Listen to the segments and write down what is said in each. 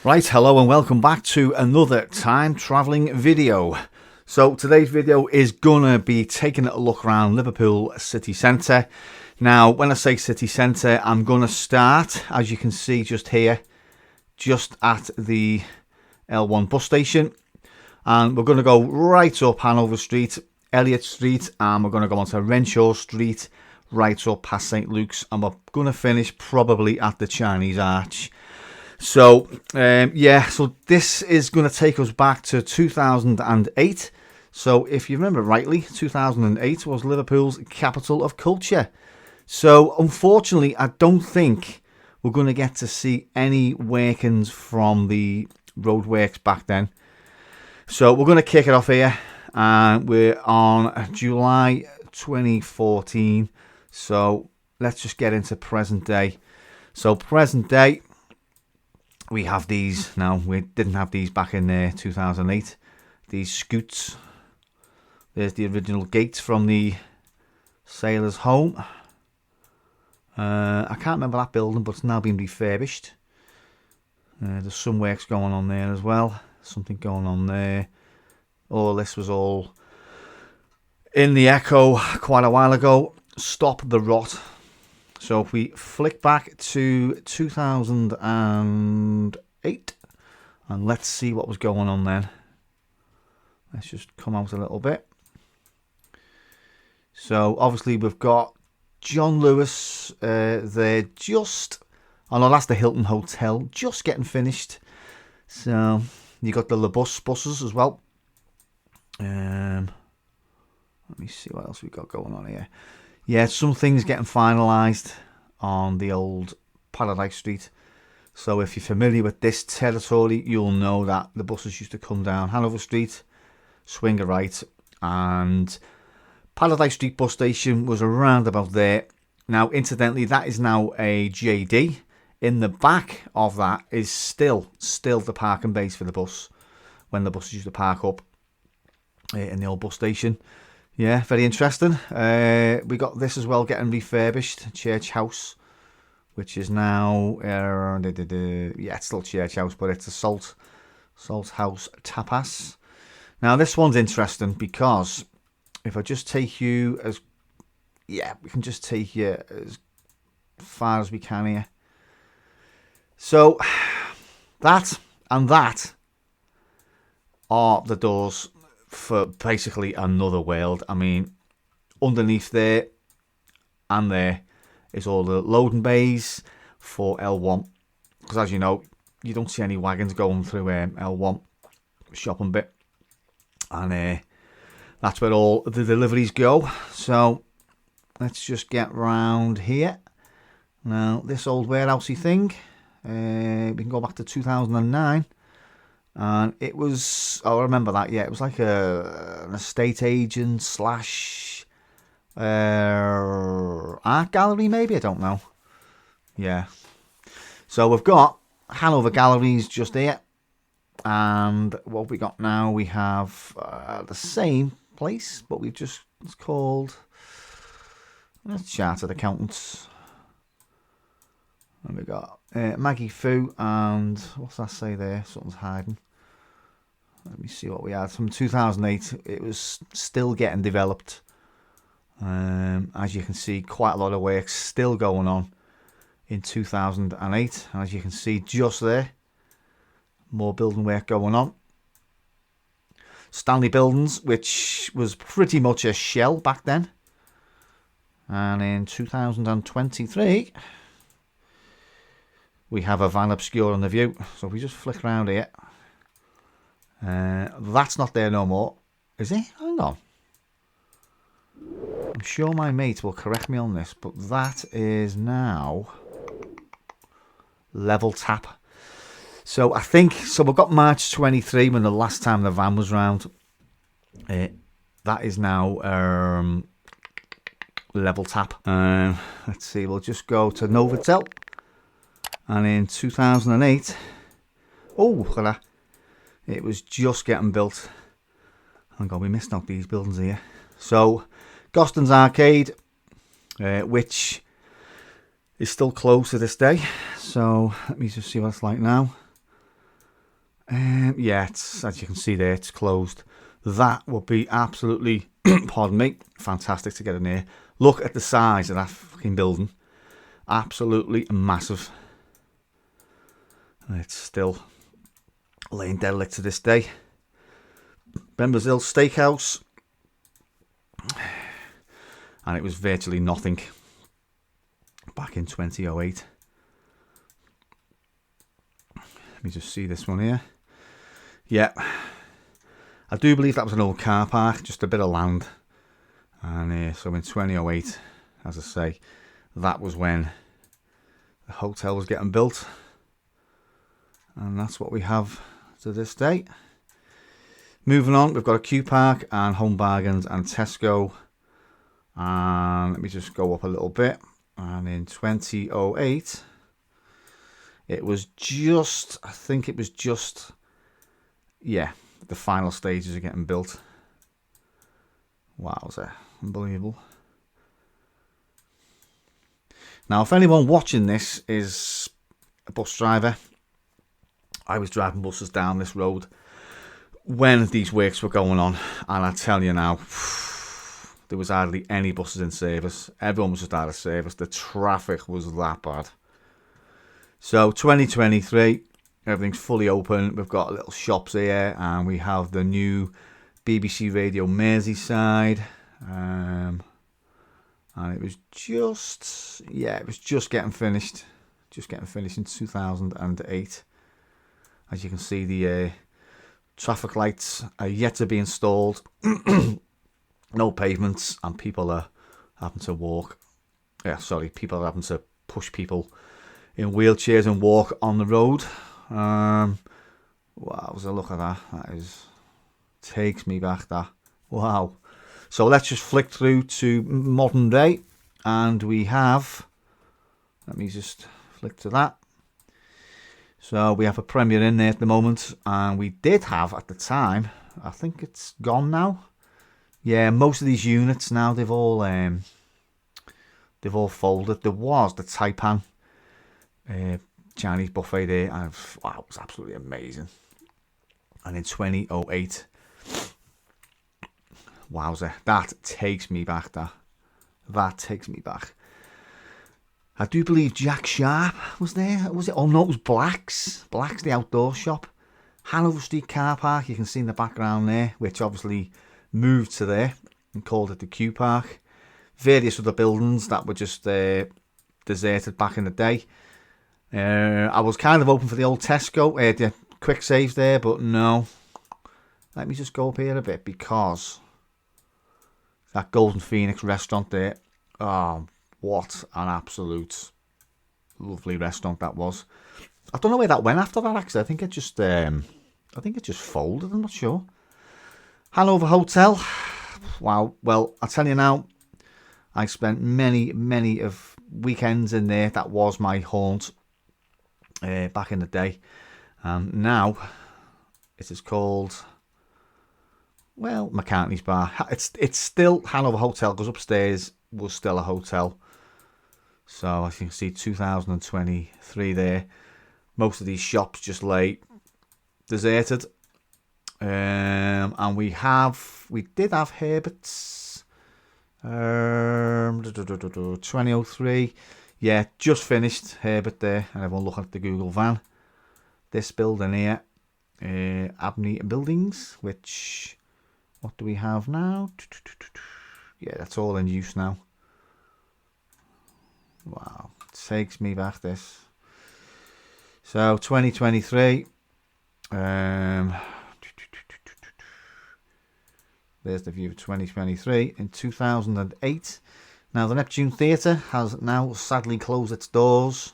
Right, hello and welcome back to another time travelling video. So today's video is gonna be taking a look around Liverpool city centre. Now when I say city centre, I'm gonna start, as you can see just here, just at the L1 bus station, and we're gonna go right up Hanover Street, Elliot Street, and we're gonna go onto Renshaw Street, right up past St Luke's, and we're gonna finish probably at the Chinese Arch. So, so this is going to take us back to 2008. So, if you remember rightly, 2008 was Liverpool's capital of culture. So, unfortunately, I don't think we're going to get to see any workings from the roadworks back then. So, we're going to kick it off here. And we're on July 2014. So, let's just get into present day. So, present day. We have these now. We didn't have these back in 2008. These scoots. There's the original gate from the Sailor's Home. I can't remember that building, but it's now been refurbished. There's some works going on there as well. Something going on there. All this was all in the Echo quite a while ago. Stop the rot. So if we flick back to 2008 and let's see what was going on then. Let's just come out a little bit. So obviously we've got John Lewis there just, oh no, that's the Hilton Hotel, just getting finished. So you got the buses as well. Let me see what else we got going on here. Yeah, some things getting finalised on the old Paradise Street. So if you're familiar with this territory, you'll know that the buses used to come down Hanover Street, swing a right, and Paradise Street bus station was around about there. Now, incidentally, that is now a JD. In the back of that is still the parking base for the bus, when the buses used to park up in the old bus station. Yeah, very interesting. We got this as well getting refurbished. Church House, which is now, it's still Church House, but it's a Salt House Tapas. Now, this one's interesting because if I just take you as, we can just take you as far as we can here. So, that and that are the doors for basically another world. I mean, underneath there and there is all the loading bays for L1, because as you know, you don't see any wagons going through L1 shopping bit, and that's where all the deliveries go. So let's just get round here. Now this old warehousey thing, we can go back to 2009. And it was, I remember that, it was like an estate agent slash art gallery maybe, I don't know. Yeah. So we've got Hanover Galleries just here. And what we got now, we have the same place, but we've just, it's called Chartered Accountants. And we got Maggie Fu, and what's that say there? Something's hiding. Let me see what we had. From 2008, it was still getting developed. As you can see, quite a lot of work still going on in 2008. And as you can see just there, more building work going on. Stanley Buildings, which was pretty much a shell back then. And in 2023... we have a van obscure on the view. So if we just flick around here. That's not there no more. Is it? Hang on. I'm sure my mate will correct me on this, but that is now Level Tap. So I think, so we've got March 23 when the last time the van was round. That is now Level Tap. Let's see, we'll just go to Novotel. And in 2008, look at that. It was just getting built. Hang on, we missed out these buildings here. So, Goston's Arcade, which is still closed to this day. So, let me just see what it's like now. Yeah, it's, as you can see there, it's closed. That would be absolutely, pardon me, fantastic to get in there. Look at the size of that fucking building. Absolutely massive. It's still laying derelict to this day. Brazil Steakhouse. And it was virtually nothing back in 2008. Let me just see this one here. Yeah. I do believe that was an old car park, just a bit of land. And so in 2008, as I say, that was when the hotel was getting built. And that's what we have to this day. Moving on, we've got a Q Park and Home Bargains and Tesco. And let me just go up a little bit. And in 2008, it was just, I think it was just, yeah, the final stages are getting built. Wowza, unbelievable. Now, if anyone watching this is a bus driver, I was driving buses down this road when these works were going on, and I tell you now, there was hardly any buses in service. Everyone was just out of service. The traffic was that bad. So 2023, everything's fully open. We've got little shops here, and we have the new BBC Radio Merseyside. And it was just, yeah, it was just getting finished. Just getting finished in 2008. As you can see, the traffic lights are yet to be installed. No pavements, and people are having to walk. People are having to push people in wheelchairs and walk on the road. Wow, so look at that. That is, takes me back, that. Wow. So let's just flick through to modern day, and we have, let me just flick to that. So we have a Premier in there at the moment, and we did have at the time, I think it's gone now. Yeah, most of these units now, they've all folded. There was the Taipan Chinese buffet there, and wow, it was absolutely amazing. And in 2008, wowza, that takes me back. That takes me back. I do believe Jack Sharp was there. Was it? Oh no, it was Black's. Black's, the outdoor shop. Hanover Street car park, you can see in the background there, which obviously moved to there and called it the Q Park. Various other buildings that were just deserted back in the day. I was kind of hoping for the old Tesco, the quick saves there, but no. Let me just go up here a bit, because that Golden Phoenix restaurant there, oh, what an absolute lovely restaurant that was. I don't know where that went after that, actually. I think it just folded, I'm not sure. Hanover Hotel. Wow. Well, I'll tell you now, I spent many of weekends in there. That was my haunt back in the day. Now, it is called, well, McCartney's Bar. It's still Hanover Hotel, because upstairs was still a hotel. So as you can see, 2023 there. Most of these shops just lay deserted. And we did have Herbert's 2003. Yeah, just finished Herbert there, and everyone looking at the Google van. This building here, Abney Buildings, which, what do we have now? Yeah, that's all in use now. Wow, takes me back, this. So 2023. There's the view of 2023 in 2008. Now, the Neptune Theatre has now sadly closed its doors.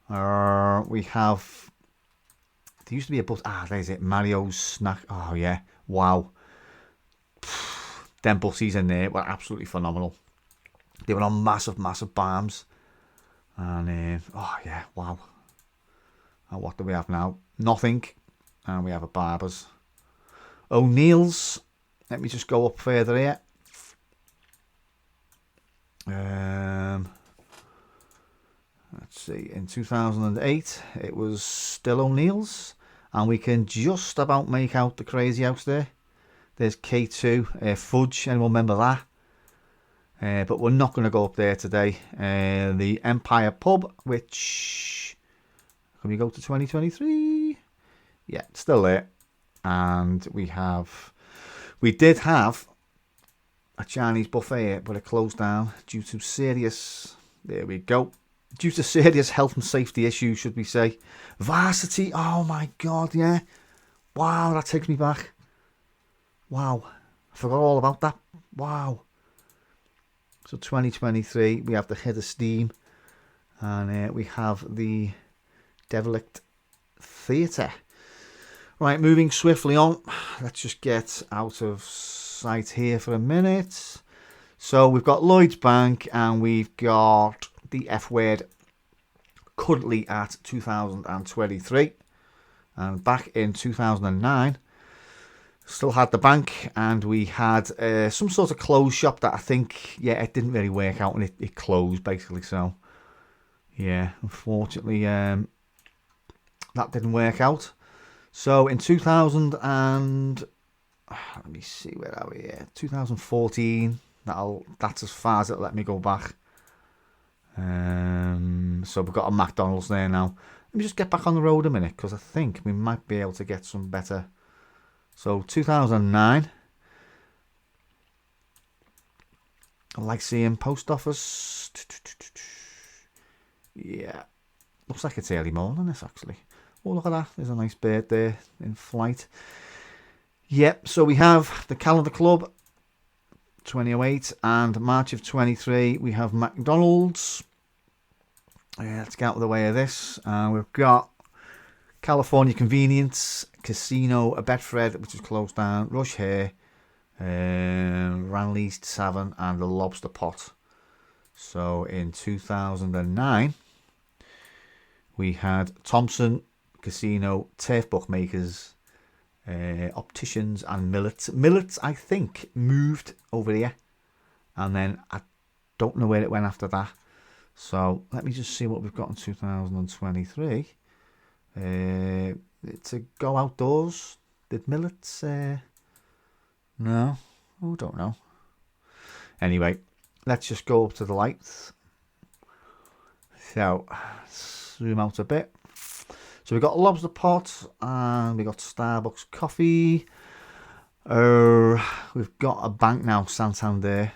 We have, there used to be a bus. There's it, Mario's Snack. Oh, yeah. Wow. Them buses in there were absolutely phenomenal. They were on massive barms. And, oh, yeah, wow. And what do we have now? Nothing. And we have a Barber's. O'Neill's. Let me just go up further here. Let's see. In 2008, it was still O'Neill's. and we can just about make out the crazy house there. There's K2, Fudge, anyone remember that? But we're not going to go up there today. The Empire Pub, which... Can we go to 2023? Yeah, it's still there. And we did have a Chinese buffet, but it closed down due to serious... There we go. Due to serious health and safety issues, should we say. Varsity, oh my God, yeah. Wow, that takes me back. Wow, I forgot all about that. Wow. So 2023, we have the Head of Steam, and we have the Derelict Theatre. Right, moving swiftly on. Let's just get out of sight here for a minute. So we've got Lloyds Bank, and we've got the F word currently at 2023. And back in 2009, still had the bank, and we had some sort of clothes shop that I think, yeah, it didn't really work out, and it closed basically. So yeah, unfortunately, that didn't work out. So in 2000 and let me see, where are we here? 2014. That's as far as it let me go back. So we've got a McDonald's there now. Let me just get back on the road a minute, because I think we might be able to get some better. So 2009, Lyceum Post Office. Yeah, looks like it's early morning, this actually. Oh, look at that, there's a nice bird there in flight. Yep, so we have the Calendar Club, 2008, and March of 23, we have McDonald's. Let's get out of the way of this. We've got California Convenience, Casino Bedford, which is closed down, Rush Hair, Ranleigh Tavern, and the Lobster Pot. So in 2009, we had Thompson Casino, Turf Bookmakers, Opticians, and Millets. Millets, I think, moved over here, and then I don't know where it went after that. So let me just see what we've got in 2023. To go outdoors. Did Millets? No, oh, don't know. Anyway, let's just go up to the lights. So zoom out a bit. So we've got Lobster Pot, and we got Starbucks coffee. We've got a bank now, Santander.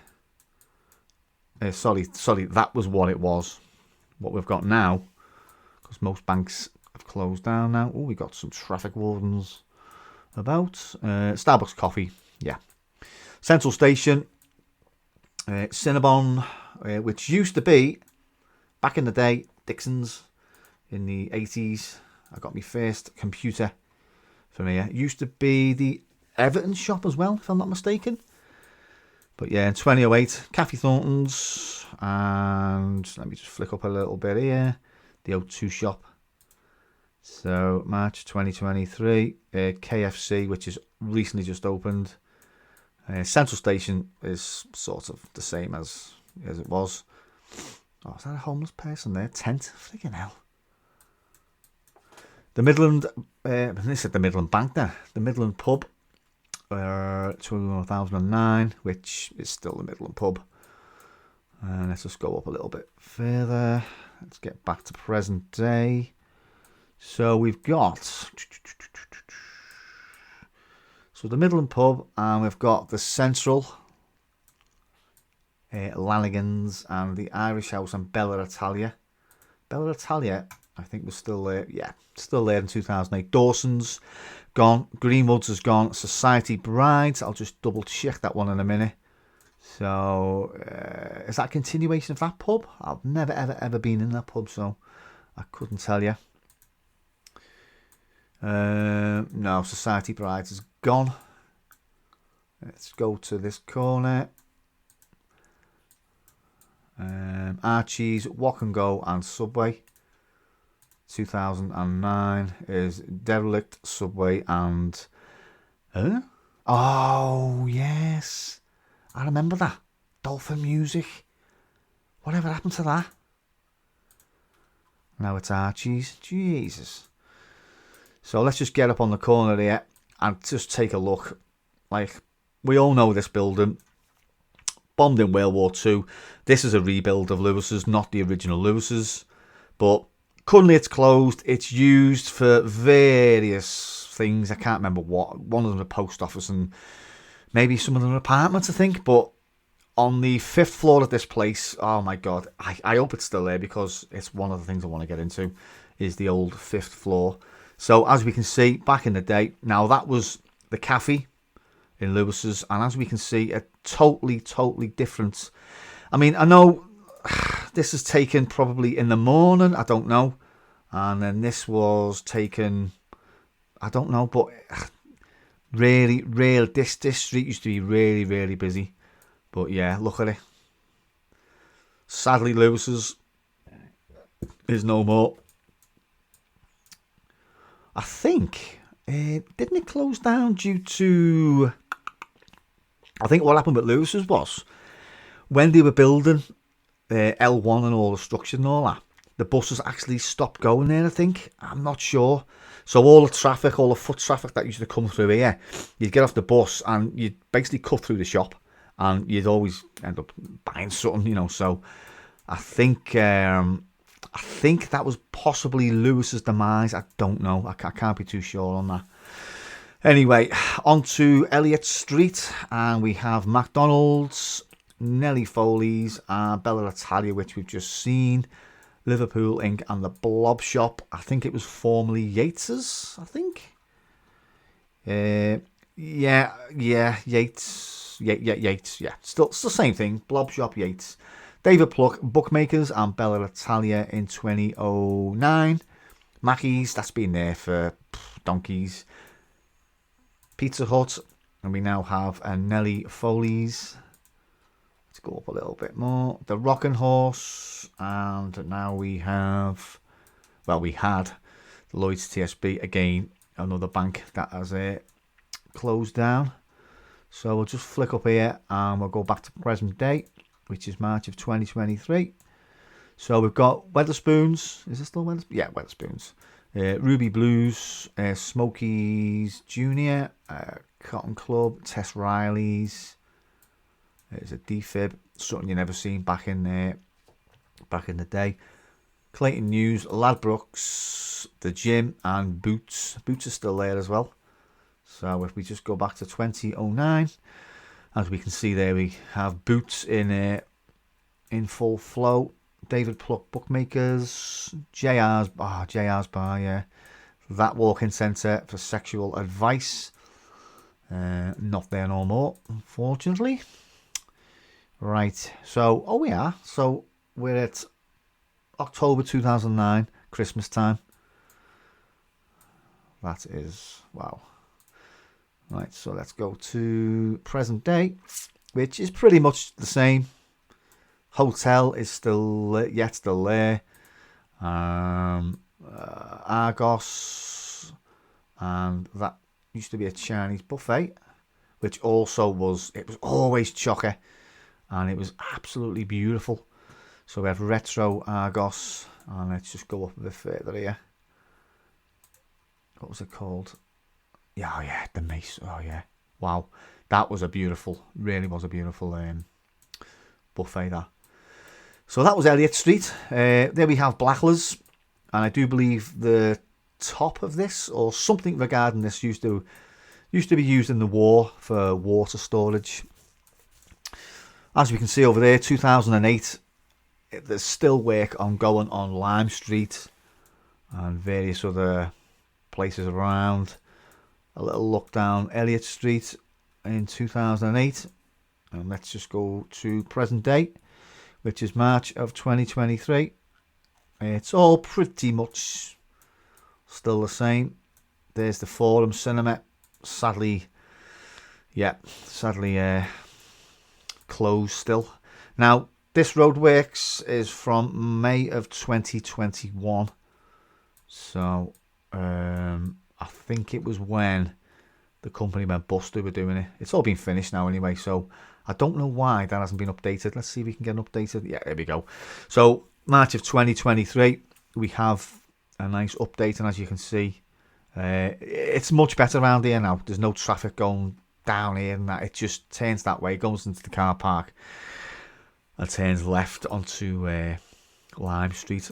Sorry, that was what it was. What we've got now, because most banks have closed down now. Oh, we got some traffic wardens about. Starbucks coffee, yeah. Central Station, Cinnabon, which used to be, back in the day, Dixon's in the 80s. I got my first computer from here. It used to be the Everton shop as well, if I'm not mistaken. But yeah, in 2008, Cathy Thornton's, and let me just flick up a little bit here, the O2 shop. So March 2023, KFC, which is recently just opened. Central Station is sort of the same as it was. Oh, is that a homeless person there? Tent? Freaking hell. The Midland, they said the Midland Bank there. The Midland Pub, 2009, which is still the Midland Pub. And let's just go up a little bit further. Let's get back to present day. So we've got, so the Midland Pub, and we've got the Central, Lanigan's, and the Irish House, and Bella Italia. Bella Italia, I think, was still there. Yeah, still there in 2008. Dawson's gone. Greenwood's has gone. Society Brides, I'll just double check that one in a minute. So is that a continuation of that pub? I've never ever been in that pub, so I couldn't tell you. No, Society Brides is gone. Let's go to this corner. Archie's, Walk and Go, and Subway. 2009 is Derelict, Subway, and oh yes, I remember that. Dolphin Music. Whatever happened to that? Now it's Archie's. Jesus. So let's just get up on the corner here and just take a look. Like, we all know this building. Bombed in World War II. This is a rebuild of Lewis's, not the original Lewis's. But currently it's closed. It's used for various things. I can't remember what. One of them a post office and maybe some of them apartments, I think. But on the 5th floor of this place, oh my God, I hope it's still there because it's one of the things I want to get into is the old 5th floor. So as we can see, back in the day, now that was the cafe in Lewis's, and as we can see, a totally different. I mean, I know this is taken probably in the morning, I don't know, and then this was taken, I don't know, but really, this street used to be really busy. But yeah, look at it. Sadly, Lewis's is no more. I think, didn't it close down due to, I think what happened with Lewis's was, when they were building L1 and all the structure and all that, the buses actually stopped going there, I think. I'm not sure. So all the traffic, all the foot traffic that used to come through here, you'd get off the bus and you'd basically cut through the shop and you'd always end up buying something, you know. So I think that was possibly Lewis's demise. I don't know. I can't be too sure on that. Anyway, on to Elliot Street, and we have McDonald's, Nelly Foley's, and Bella Italia, which we've just seen, Liverpool Inc. and the Blob Shop. I think it was formerly Yates's, I think. Yeah, Yates. Yeah. Still the same thing. Blob Shop, Yates. David Pluck, Bookmakers, and Bella Italia in 2009. Mackey's, that's been there for donkeys. Pizza Hut, and we now have a Nelly Foley's. Let's go up a little bit more. The Rockin' Horse, and now we have, well, we had the Lloyd's TSB, again, another bank that has closed down. So we'll just flick up here and we'll go back to present day, which is March of 2023. So we've got Weatherspoons. Is it still Weatherspoons? Yeah, Weatherspoons. Ruby Blues, Smokies Junior, Cotton Club, Tess Riley's. There's a defib, something you never seen back in the day. Clayton News, Ladbrokes, The Gym, and Boots. Boots are still there as well. So if we just go back to 2009, as we can see there, we have Boots in full flow. David Pluck Bookmakers, JR's Bar, yeah. That walk-in centre for sexual advice. Not there no more, unfortunately. Right, so, oh we are. So we're at October 2009, Christmas time. That is, wow. Right, so let's go to present day, which is pretty much the same. Hotel is still there. Argos, and that used to be a Chinese buffet, which also was always chocker, and it was absolutely beautiful. So we have Retro Argos, and let's just go up a bit further here. What was it called? Yeah, the Mace. Oh yeah, wow, that was really was a beautiful buffet that. So that was Elliot Street. There we have Blacklers, and I do believe the top of this or something regarding this used to be used in the war for water storage. As we can see over there, 2008, there's still work ongoing on Lime Street and various other places around. A little look down Elliot Street in 2008, and let's just go to present day, which is March of 2023. It's all pretty much still the same. There's the Forum Cinema. Sadly closed still. Now, this roadworks is from May of 2021. So, I think it was when the company went bust, they were doing it. It's all been finished now anyway, so I don't know why that hasn't been updated. Let's see if we can get an updated. Yeah, there we go. So March of 2023, we have a nice update, and as you can see, It's much better around here now. There's no traffic going down here and that. It just turns that way, goes into the car park and turns left onto Lime Street.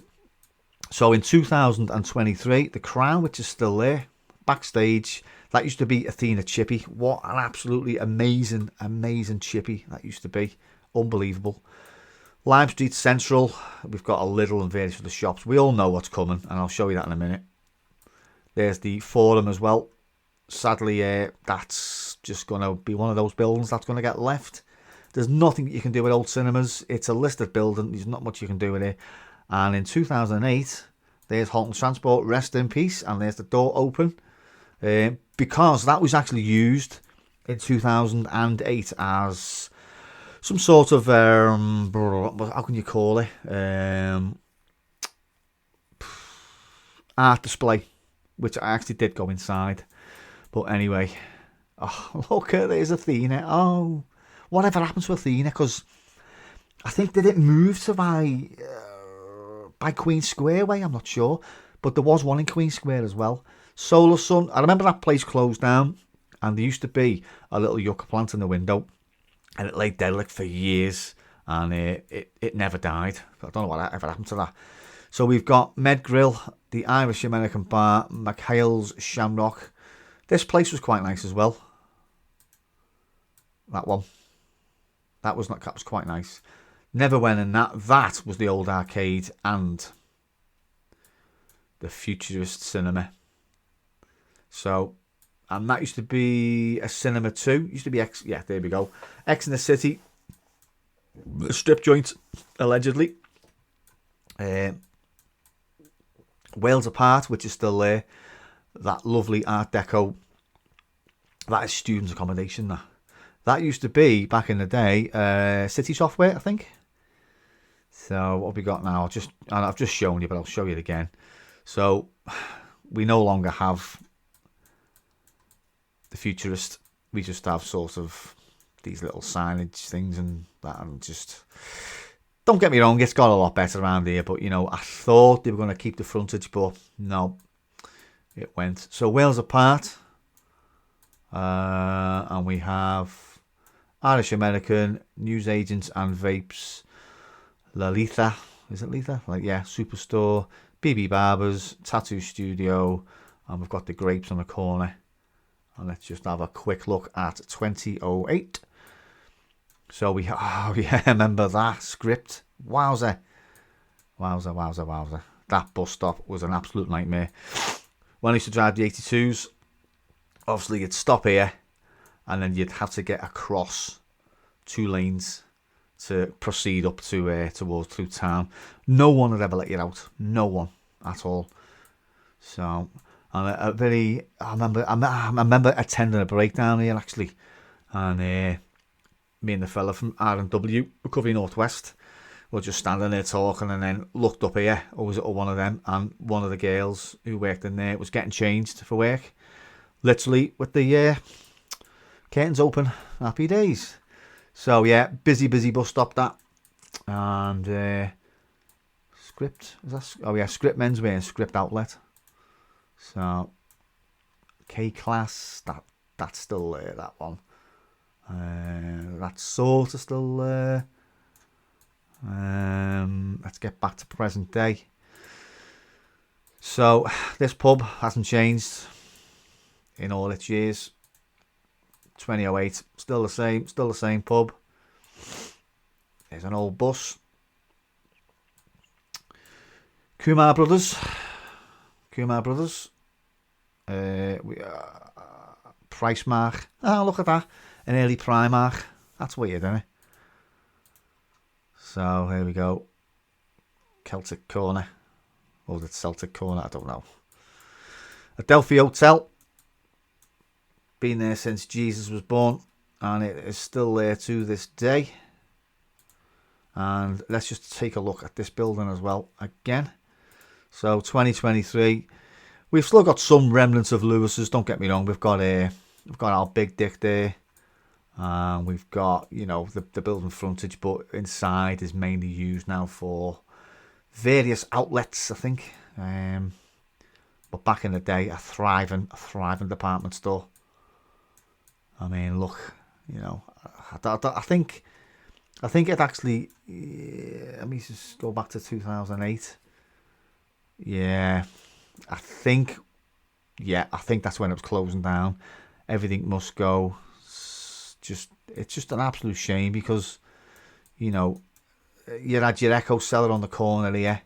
So in 2023, the Crown, which is still there, backstage, that used to be Athena Chippy. What an absolutely amazing, amazing chippy that used to be. Unbelievable. Lime Street Central, we've got a little and various other shops. We all know what's coming, and I'll show you that in a minute. There's the Forum as well. Sadly, that's just going to be one of those buildings that's going to get left. There's nothing you can do with old cinemas. It's a listed building. There's not much you can do with it. And in 2008, there's Halton Transport, rest in peace, and there's the door open. Because that was actually used in 2008 as some sort of, how can you call it? Art display, which I actually did go inside. But anyway, oh, look, there's Athena. Oh, whatever happened to Athena? Because I think did it move to by Queen Square way? I'm not sure. But there was one in Queen Square as well. Solar Sun. I remember that place closed down. And there used to be a little yucca plant in the window. And it lay derelict for years. And it never died. I don't know what ever happened to that. So we've got Med Grill, the Irish American Bar, McHale's Shamrock. This place was quite nice as well. That one. That was quite nice. Never went in that. That was the old arcade and the futurist cinema. So, and that used to be a cinema too. Used to be yeah, there we go. X in the City. A strip joint, allegedly. Wales Apart, which is still there. That lovely Art Deco. That is students' accommodation. That used to be, back in the day, City Software, I think. So what have we got now? I've just shown you, but I'll show you it again. So we no longer have the futurist. We just have sort of these little signage things and that, and just, don't get me wrong, it's got a lot better around here, but you know, I thought they were going to keep the frontage, but no, it went. So Wales Apart, and we have Irish American, Newsagents and Vapes, Lalitha, is it Letha? Like, yeah, Superstore, BB Barbers, Tattoo Studio, and we've got the Grapes on the corner. And let's just have a quick look at 2008. So we, oh yeah, remember that script? Wowzer. Wowzer, wowzer, wowzer. That bus stop was an absolute nightmare. When I used to drive the 82s, obviously you'd stop here and then you'd have to get across 2 lanes to proceed up to towards through town. No one would ever let you out. No one at all. So, and I remember attending a breakdown here actually, and me and the fella from R&W, Recovery Northwest, were just standing there talking, and then looked up here, or was it one of them, and one of the girls who worked in there was getting changed for work, literally with the curtains open. Happy days. So yeah, busy bus stop that. And Script, is that, oh yeah, Script Menswear and Script Outlet. So K-Class, that's still there, that one. That's sort of still there. Let's get back to present day. So this pub hasn't changed in all its years. 2008, still the same pub. There's an old bus. Kumar Brothers. Price Mark. Oh, look at that. An early Primark. That's weird, isn't it? So here we go. Celtic Corner. Or the Celtic Corner, I don't know. Adelphi Hotel. Been there since Jesus was born. And it is still there to this day. And let's just take a look at this building as well again. So 2023. We've still got some remnants of Lewis's, don't get me wrong. We've got our Big Dick there. We've got, you know, the building frontage, but inside is mainly used now for various outlets, I think. But back in the day, a thriving department store. I mean, look, you know, I think it actually. Let me just go back to 2008. Yeah, I think that's when it was closing down. Everything must go. It's just an absolute shame because, you know, you had your Echo seller on the corner here,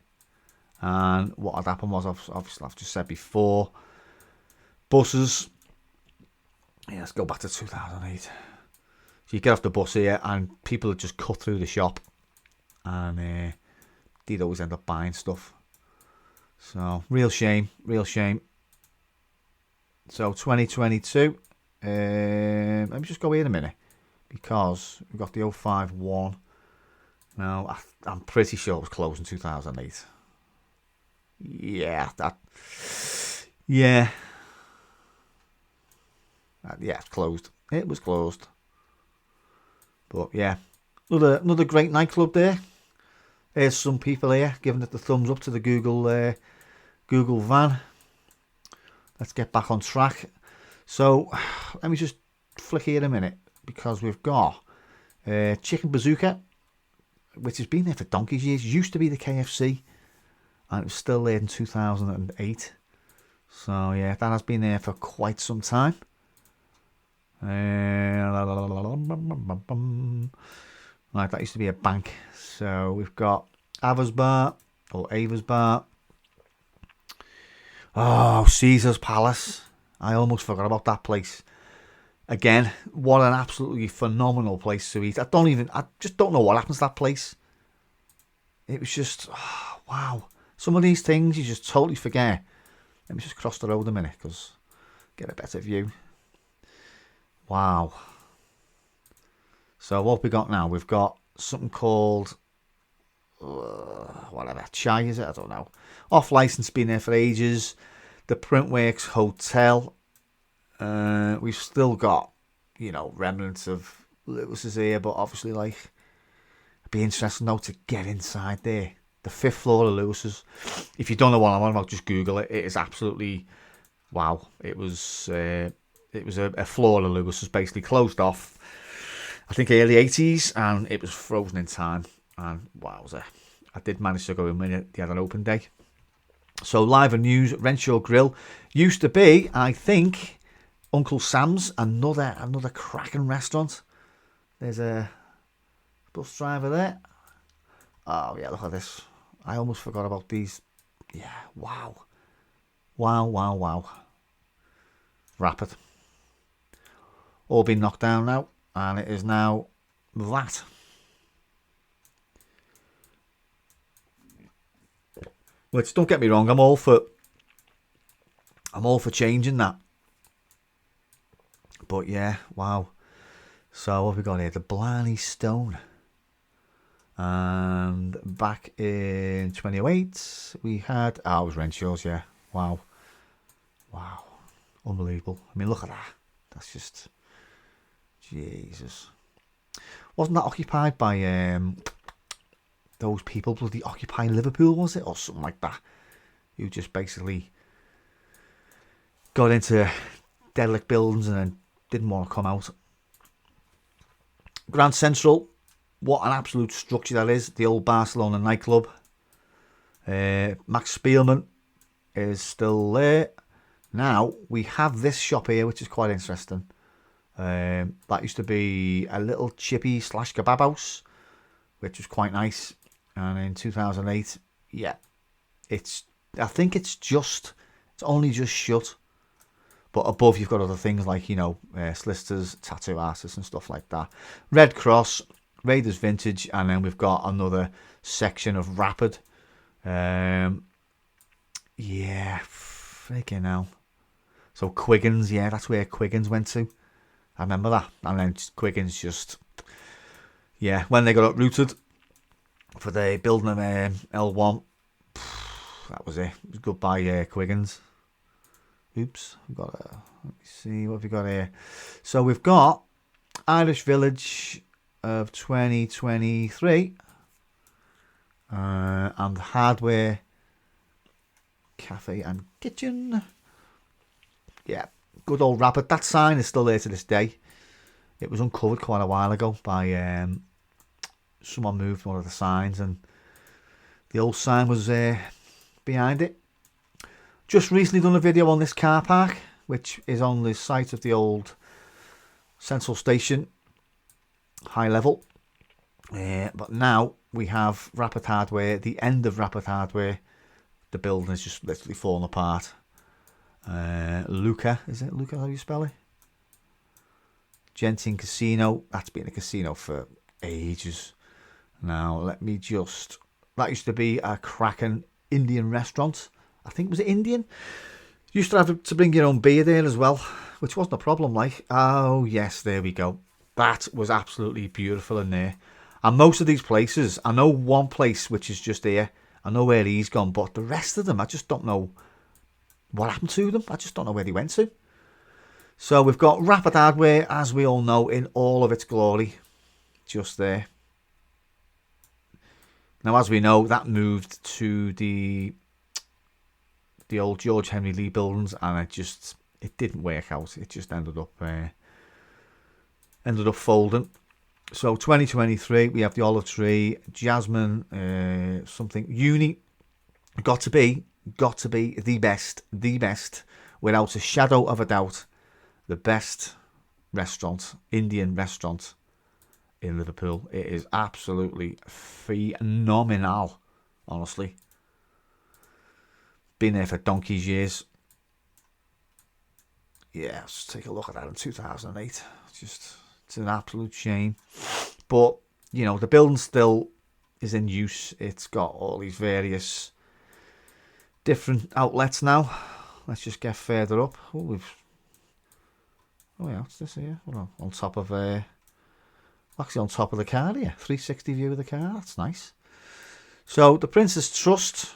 and what had happened was, obviously, I've just said before, buses. Yeah, let's go back to 2008. So you get off the bus here, and people would just cut through the shop, and they'd always end up buying stuff. So real shame. So 2022. Let me just go here in a minute because we've got the 051. Now I'm pretty sure it was closed in 2008. Yeah, it's closed. It was closed. But yeah, another great nightclub there. There's some people here giving it the thumbs up to the Google van. Let's get back on track. So let me just flick here a minute because we've got Chicken Bazooka, which has been there for donkey's years. Used to be the KFC, and it was still there in 2008. So yeah, that has been there for quite some time. Right, that used to be a bank. So we've got Ava's Bar or Ava's Bar. Oh, Caesar's Palace. I almost forgot about that place. Again, what an absolutely phenomenal place to eat. I just don't know what happens to that place. It was just, wow. Some of these things you just totally forget. Let me just cross the road a minute because get a better view. Wow. So what we got now? We've got something called whatever Chai, is it? I don't know. Off license, been there for ages. The Printworks Hotel. We've still got, you know, remnants of Lewis's here, but obviously, like, it'd be interesting now to get inside there. The 5th floor of Lewis's. If you don't know what I'm on about, just Google it. It is absolutely wow. It was a floor of Lewis's basically closed off, I think early 80s, and it was frozen in time. And wowza, I did manage to go in when they had an open day. So live and news, Renshaw Grill used to be, I think, Uncle Sam's, another cracking restaurant. There's a bus driver there. Oh yeah, look at this. I almost forgot about these. Yeah, wow. Rapid. All been knocked down now, and it is now that. Which, don't get me wrong, I'm all for changing that. But yeah, wow. So what have we got here? The Blarney Stone. And back in 2008, we had... Oh, it was Renshaw's, yeah. Wow. Unbelievable. I mean, look at that. That's just... Jesus. Wasn't that occupied by... those people bloody occupying Liverpool, was it? Or something like that. You just basically got into derelict buildings and then didn't want to come out. Grand Central, what an absolute structure that is. The old Barcelona nightclub. Max Spielman is still there. Now, we have this shop here, which is quite interesting. That used to be a little chippy / kebab house, which was quite nice. And in 2008, yeah, I think it's only just shut. But above, you've got other things like, you know, solicitors, tattoo artists and stuff like that. Red Cross, Raiders Vintage, and then we've got another section of Rapid. Yeah, freaking hell. So Quiggins, yeah, that's where Quiggins went to. I remember that. And then Quiggins just, yeah, when they got uprooted for the building of L1, that was it. It was goodbye Quiggins. Oops, we've got let me see what we got here. So we've got Irish Village of 2023 and Hardware cafe and kitchen. Yeah, good old Rapid. That sign is still there to this day. It was uncovered quite a while ago by someone moved one of the signs, and the old sign was behind it. Just recently done a video on this car park, which is on the site of the old Central Station, high level. But now we have Rapid Hardware, the end of Rapid Hardware. The building is just literally falling apart. Luca, is it Luca? How do you spell it? Genting Casino. That's been a casino for ages. Now let me just. That used to be a cracking Indian restaurant. I think, was it Indian? Used to have to bring your own beer there as well, which wasn't a problem. Like, oh yes, there we go. That was absolutely beautiful in there. And most of these places, I know one place which is just here. I know where he's gone, but the rest of them, I just don't know what happened to them. I just don't know where they went to. So we've got Rapid Hardware, as we all know, in all of its glory, just there. Now, as we know, that moved to the old George Henry Lee buildings, and it didn't work out. It just ended up folding. So 2023, we have the Olive Tree, Jasmine, something uni. Got to be the best, without a shadow of a doubt, the best restaurant, Indian restaurant in Liverpool. It is absolutely phenomenal, honestly. Been there for donkey's years. Yeah, let's take a look at that in 2008. It's an absolute shame. But, you know, the building still is in use. It's got all these various different outlets now. Let's just get further up. Oh yeah, what's this here? Well, on top of actually on top of the car here. 360 view of the car. That's nice. So the Prince's Trust.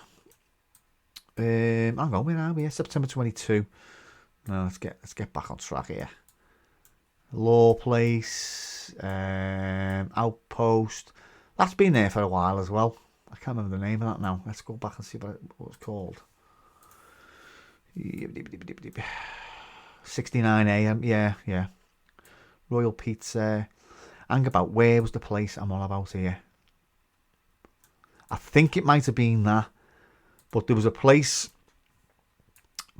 Hang on, where are we here? September 22. Now let's get back on track here. Law Place, Outpost. That's been there for a while as well. I can't remember the name of that now. Let's go back and see what it's called. 69 AM. Yeah. Royal Pizza. Hang about, where was the place I'm on about here? I think it might have been that. But there was a place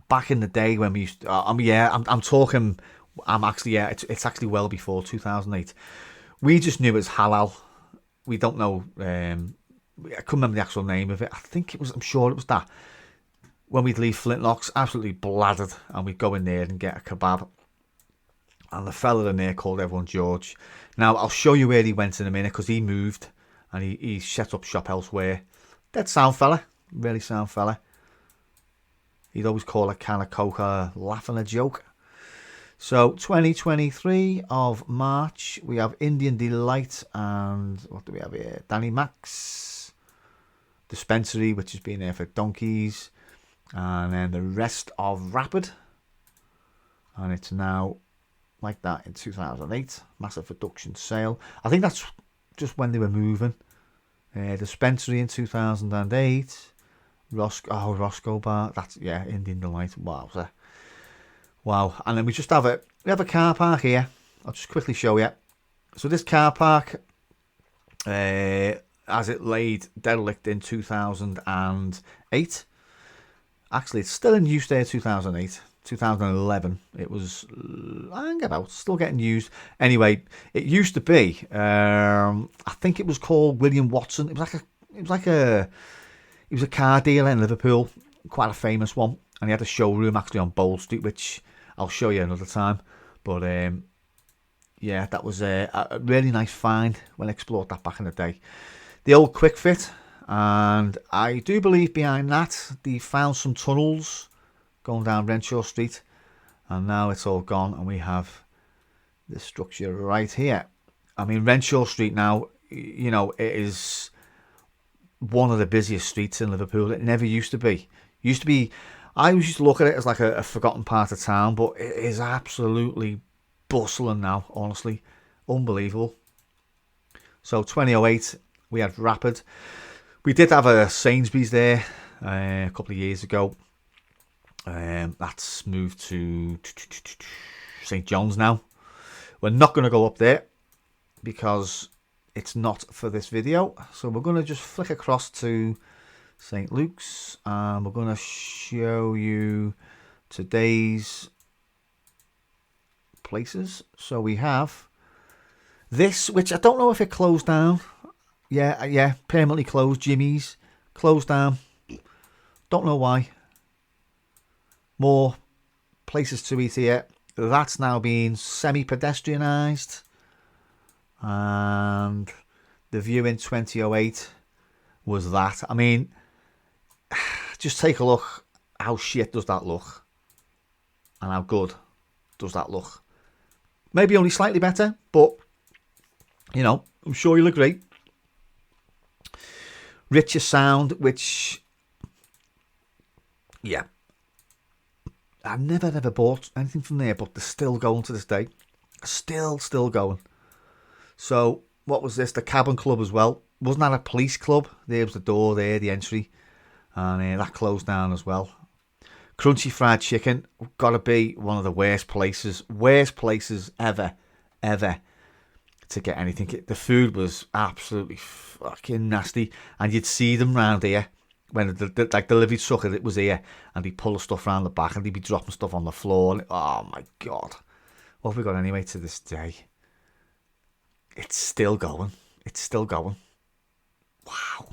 back in the day when we used to, I'm talking, it's actually well before 2008. We just knew it was halal. We don't know, I couldn't remember the actual name of it. I'm sure it was that. When we'd leave Flintlocks, absolutely bladdered, and we'd go in there and get a kebab. And the fella in there called everyone George. Now, I'll show you where he went in a minute, because he moved, and he set up shop elsewhere. Dead sound fella. Really sound fella. He'd always call a can of Coke laughing a joke. So 2023 of March, we have Indian Delight, and what do we have here? Danny Max Dispensary, which has been there for donkeys, and then the rest of Rapid, and it's now like that in 2008. Massive reduction sale. I think that's just when they were moving. Dispensary in 2008. Roscoe Bar. That's, yeah, Indian Delight. Wow. And then we have a car park here. I'll just quickly show you. So this car park, as it laid derelict in 2008. Actually, it's still in use there 2008. 2011. It was, still getting used. Anyway, it used to be, I think it was called William Watson. It was a car dealer in Liverpool, quite a famous one, and he had a showroom actually on Bold Street, which I'll show you another time. But yeah, that was a really nice find when I explored that back in the day. The old Quick Fit, and I do believe behind that they found some tunnels going down Renshaw Street, and now it's all gone, and we have this structure right here. I mean, Renshaw Street now, you know, it is one of the busiest streets in Liverpool. It never used to be. I always used to look at it as like a forgotten part of town, but it is absolutely bustling now, honestly. Unbelievable. So 2008, we had Rapid. We did have a Sainsbury's there a couple of years ago. That's moved to St John's now. We're not going to go up there because it's not for this video. So we're going to just flick across to St Luke's and we're going to show you today's places. So we have this, which I don't know if it closed down. Yeah, permanently closed. Jimmy's closed down. Don't know why. More places to eat here. That's now being semi-pedestrianised. And the view in 2008 was that. I mean, just take a look. How shit does that look? And how good does that look? Maybe only slightly better, but, you know, I'm sure you'll agree. Richer sound, which, yeah, I've never bought anything from there, but they're still going to this day. Still going. So, what was this? The Cabin Club as well. Wasn't that a police club? There was the door there, the entry. And that closed down as well. Crunchy Fried Chicken. Got to be one of the worst places ever to get anything. The food was absolutely fucking nasty. And you'd see them round here. When the delivery truck it was here, and he'd pull the stuff around the back, and he'd be dropping stuff on the floor. And oh my god, what have we got anyway to this day? It's still going. Wow.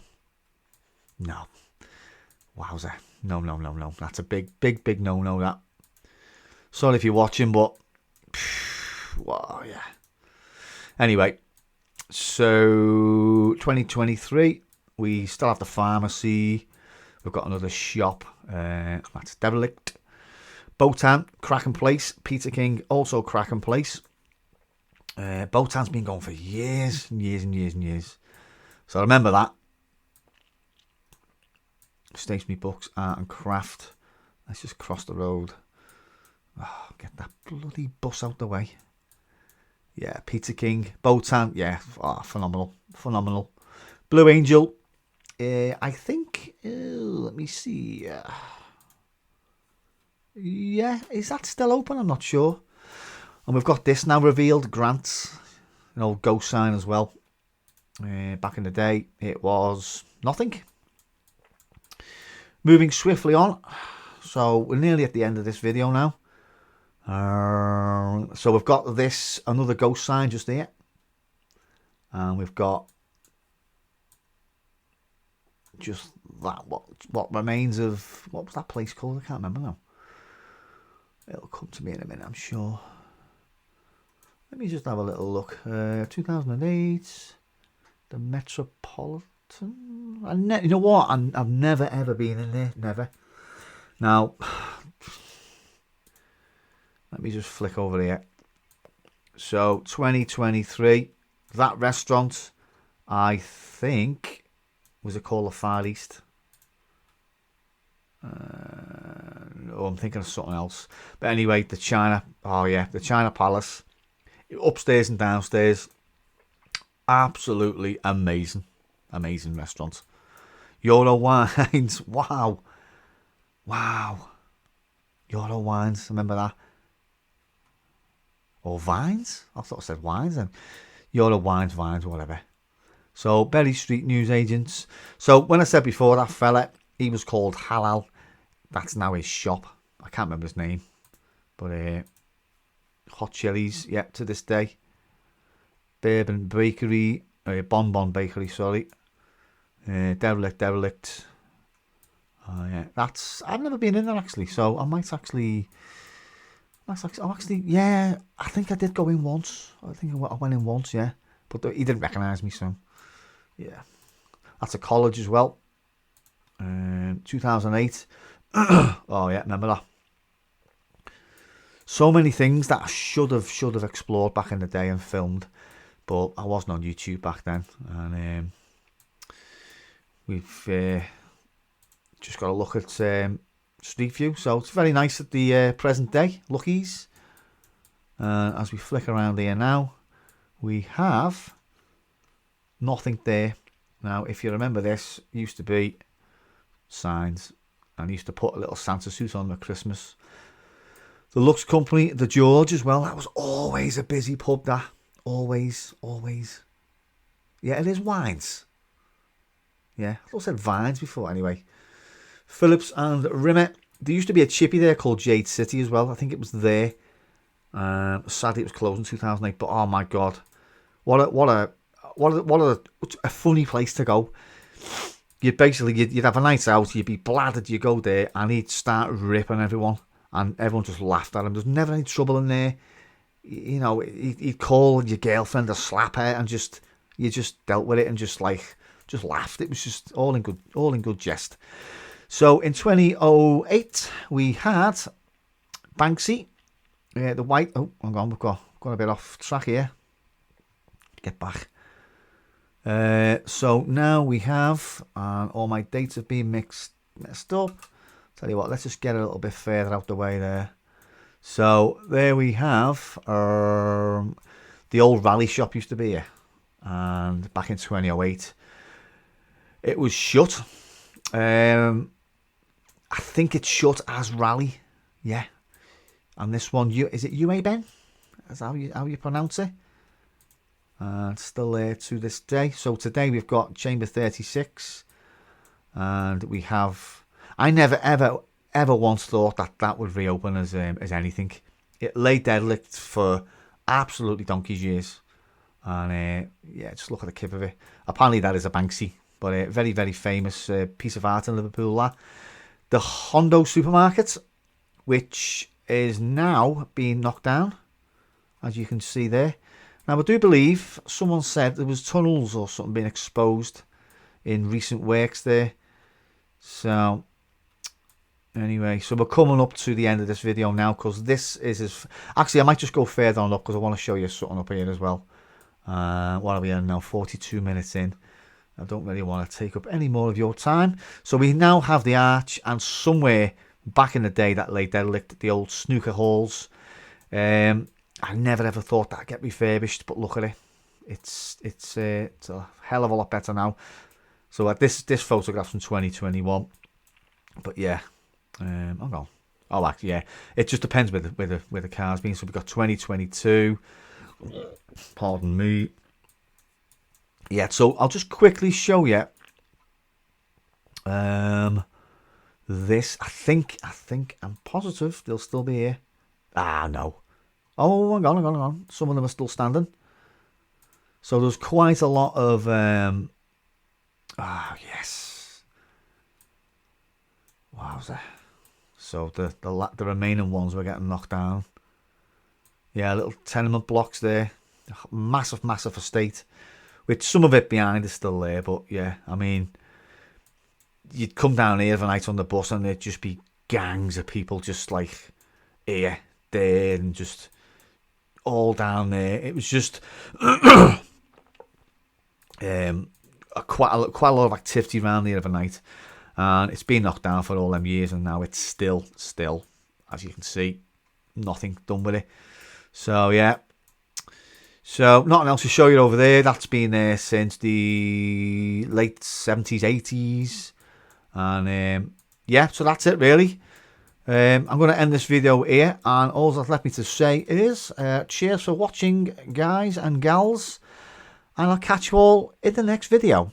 No. Wowzer. No. That's a big no. That. Sorry if you're watching, but wow, yeah. Anyway, so 2023. We still have the pharmacy. We've got another shop. That's Derelict. Botan, cracking place. Peter King, also cracking place. Botan's been going for years and years. So remember that. Stationery, books, art and craft. Let's just cross the road. Oh, get that bloody bus out the way. Yeah, Peter King. Botan, yeah. Oh, phenomenal. Blue Angel. I think, let me see. Yeah, is that still open? I'm not sure. And we've got this now revealed. Grant's, an old ghost sign as well. Back in the day, it was nothing. Moving swiftly on. So we're nearly at the end of this video now. So we've got this, another ghost sign just there. And we've got just that, what remains of, what was that place called? I can't remember now. It'll come to me in a minute, I'm sure. Let me just have a little look. 2008, the Metropolitan. You know what? I've never ever been in there. Never. Now, let me just flick over here. So 2023, that restaurant, I think, was it called the Far East? I'm thinking of something else. But anyway, the China. Oh yeah, the China Palace, upstairs and downstairs. Absolutely amazing restaurant. Euro Wines. Wow. Euro Wines. Remember that? Or Vines? I thought I said wines then. Euro Wines, whatever. So Berry Street newsagents. So when I said before, that fella, he was called Halal. That's now his shop. I can't remember his name. But Hot Chilies, yeah, to this day. Bourbon Bakery, Bonbon Bakery, sorry. Derelict. Yeah, that's, I've never been in there actually, so I might actually, yeah, I think I did go in once. I think I went in once, yeah. But he didn't recognise me, so, yeah. That's a college as well. 2008. Oh yeah, remember that. So many things that I should have explored back in the day and filmed, but I wasn't on YouTube back then, and we've just got to look at Street View. So it's very nice at the present day. Lucky's. As we flick around here now, we have nothing there. Now, if you remember, this used to be signs, And I used to put a little Santa suit on at Christmas. The Lux Company, the George as well. That was always a busy pub, that. Always, always. Yeah, it is Wines. Yeah, I said Vines before anyway. Phillips and Rimmer. There used to be a chippy there called Jade City as well. I think it was there. Sadly, it was closed in 2008. But oh my god, what a funny place to go. You'd have a night out. You'd be bladdered. You go there and he'd start ripping everyone, and everyone just laughed at him. There's never any trouble in there. You know, he'd call your girlfriend a slap her, and you just dealt with it and just laughed. It was just all in good jest. So in 2008 we had Banksy, the white. Oh, hang on, we've got a bit off track here. Get back. So now we have, all my dates have been messed up. Tell you what, let's just get a little bit further out the way there. So there we have the old rally shop used to be here, and back in 2008 it was shut. I think it's shut as Rally, yeah. And this one, is it UA Ben? That's how you pronounce it. It's still there to this day. So today we've got Chamber 36, and we have. I never ever once thought that would reopen as anything. It lay derelict for absolutely donkey's years, and yeah, just look at the kip of it. Apparently that is a Banksy, but a very very famous piece of art in Liverpool. The Hondo supermarket, which is now being knocked down, as you can see there. Now I do believe someone said there was tunnels or something being exposed in recent works there. So anyway, so we're coming up to the end of this video now, because this is actually I might just go further on up because I want to show you something up here as well. What are we in now? 42 minutes in. I don't really want to take up any more of your time. So we now have the arch, and somewhere back in the day that lay derelict, the old snooker halls. I never ever thought that'd get refurbished, but look at it. It's a hell of a lot better now. So this photograph's from 2021. But yeah, hang on. Oh, actually, yeah. It just depends where the car's been. So we've got 2022. Pardon me. Yeah, so I'll just quickly show you this. I think I'm positive they'll still be here. Ah, no. Oh, hang on. Some of them are still standing. So there's quite a lot of yes. Wowza. So the remaining ones were getting knocked down. Yeah, little tenement blocks there. Massive estate. With some of it behind is still there, but yeah, I mean, you'd come down here overnight on the bus and there'd just be gangs of people just like here, there, and just all down there. It was just quite a lot of activity around here overnight, and it's been knocked down for all them years, and now it's still, as you can see, nothing done with it. So yeah. So, nothing else to show you over there. That's been there since the late 70s, 80s. And, yeah, so that's it, really. I'm going to end this video here. And all that's left me to say is, cheers for watching, guys and gals. And I'll catch you all in the next video.